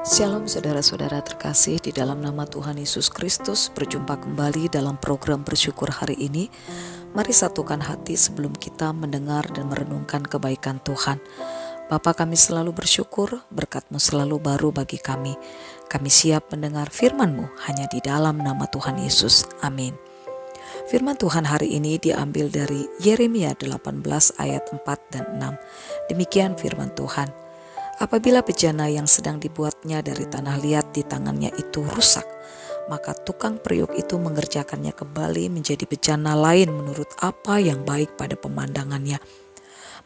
Shalom saudara-saudara terkasih, di dalam nama Tuhan Yesus Kristus berjumpa kembali dalam program bersyukur hari ini. Mari satukan hati sebelum kita mendengar dan merenungkan kebaikan Tuhan. Bapa, kami selalu bersyukur, berkat-Mu selalu baru bagi kami. Kami siap mendengar firman-Mu hanya di dalam nama Tuhan Yesus. Amin. Firman Tuhan hari ini diambil dari Yeremia 18 ayat 4 dan 6. Demikian firman Tuhan. Apabila bejana yang sedang dibuatnya dari tanah liat di tangannya itu rusak, maka tukang periuk itu mengerjakannya kembali menjadi bejana lain menurut apa yang baik pada pemandangannya.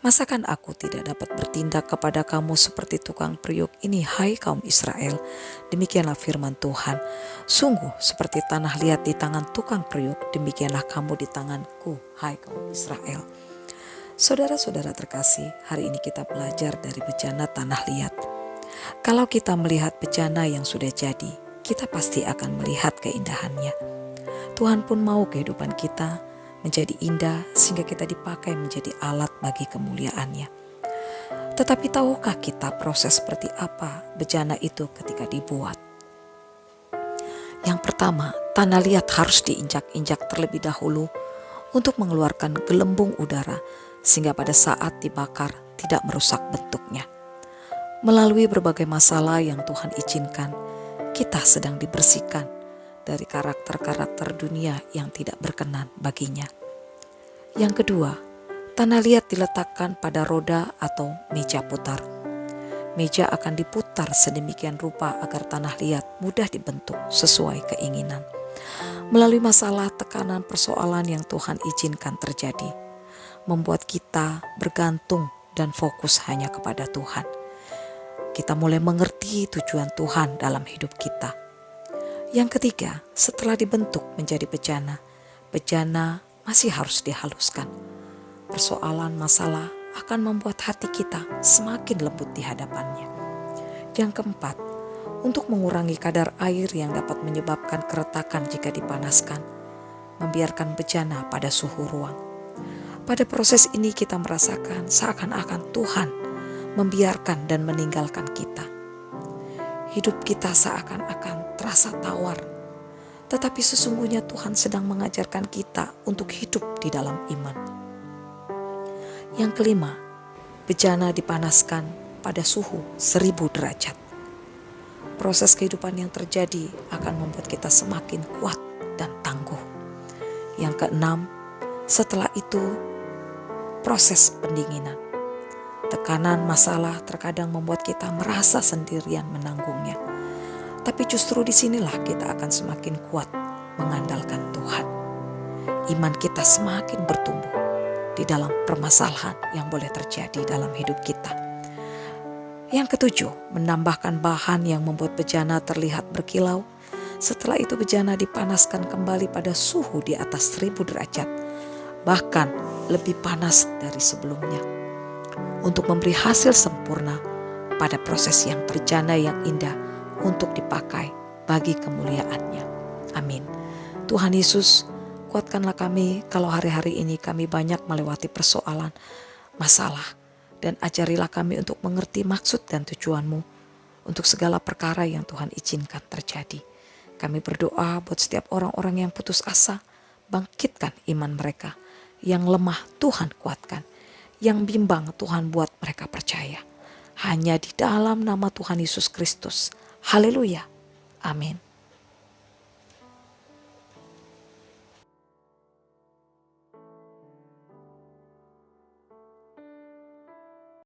Masakan aku tidak dapat bertindak kepada kamu seperti tukang periuk ini, hai kaum Israel? Demikianlah firman Tuhan. Sungguh seperti tanah liat di tangan tukang periuk, demikianlah kamu di tanganku, hai kaum Israel. Saudara-saudara terkasih, hari ini kita belajar dari bejana tanah liat. Kalau kita melihat bejana yang sudah jadi, kita pasti akan melihat keindahannya. Tuhan pun mau kehidupan kita menjadi indah sehingga kita dipakai menjadi alat bagi kemuliaannya. Tetapi tahukah kita proses seperti apa bejana itu ketika dibuat? Yang pertama, tanah liat harus diinjak-injak terlebih dahulu untuk mengeluarkan gelembung udara sehingga pada saat dibakar tidak merusak bentuknya. Melalui berbagai masalah yang Tuhan izinkan, kita sedang dibersihkan dari karakter-karakter dunia yang tidak berkenan baginya. Yang kedua, tanah liat diletakkan pada roda atau meja putar. Meja akan diputar sedemikian rupa agar tanah liat mudah dibentuk sesuai keinginan. Melalui masalah, tekanan, persoalan yang Tuhan izinkan terjadi, membuat kita bergantung dan fokus hanya kepada Tuhan. Kita mulai mengerti tujuan Tuhan dalam hidup kita. Yang ketiga, setelah dibentuk menjadi bejana, bejana masih harus dihaluskan. Persoalan masalah akan membuat hati kita semakin lembut di hadapannya. Yang keempat, untuk mengurangi kadar air yang dapat menyebabkan keretakan jika dipanaskan, membiarkan bejana pada suhu ruang. Pada proses ini kita merasakan seakan-akan Tuhan membiarkan dan meninggalkan kita. Hidup kita seakan-akan terasa tawar, tetapi sesungguhnya Tuhan sedang mengajarkan kita untuk hidup di dalam iman. Yang kelima, bejana dipanaskan pada suhu 1000 derajat. Proses kehidupan yang terjadi akan membuat kita semakin kuat dan tangguh. Yang keenam, setelah itu proses pendinginan. Tekanan masalah terkadang membuat kita merasa sendirian menanggungnya. Tapi justru disinilah kita akan semakin kuat mengandalkan Tuhan. Iman kita semakin bertumbuh di dalam permasalahan yang boleh terjadi dalam hidup kita. Yang ketujuh, menambahkan bahan yang membuat bejana terlihat berkilau. Setelah itu bejana dipanaskan kembali pada suhu di atas 1000 derajat. Bahkan lebih panas dari sebelumnya, untuk memberi hasil sempurna pada proses yang berjana yang indah untuk dipakai bagi kemuliaannya. Amin. Tuhan Yesus, kuatkanlah kami kalau hari-hari ini kami banyak melewati persoalan, masalah, dan ajarilah kami untuk mengerti maksud dan tujuan-Mu untuk segala perkara yang Tuhan izinkan terjadi. Kami berdoa buat setiap orang-orang yang putus asa, bangkitkan iman mereka. Yang lemah Tuhan kuatkan, yang bimbang Tuhan buat mereka percaya. Hanya di dalam nama Tuhan Yesus Kristus. Haleluya. Amin.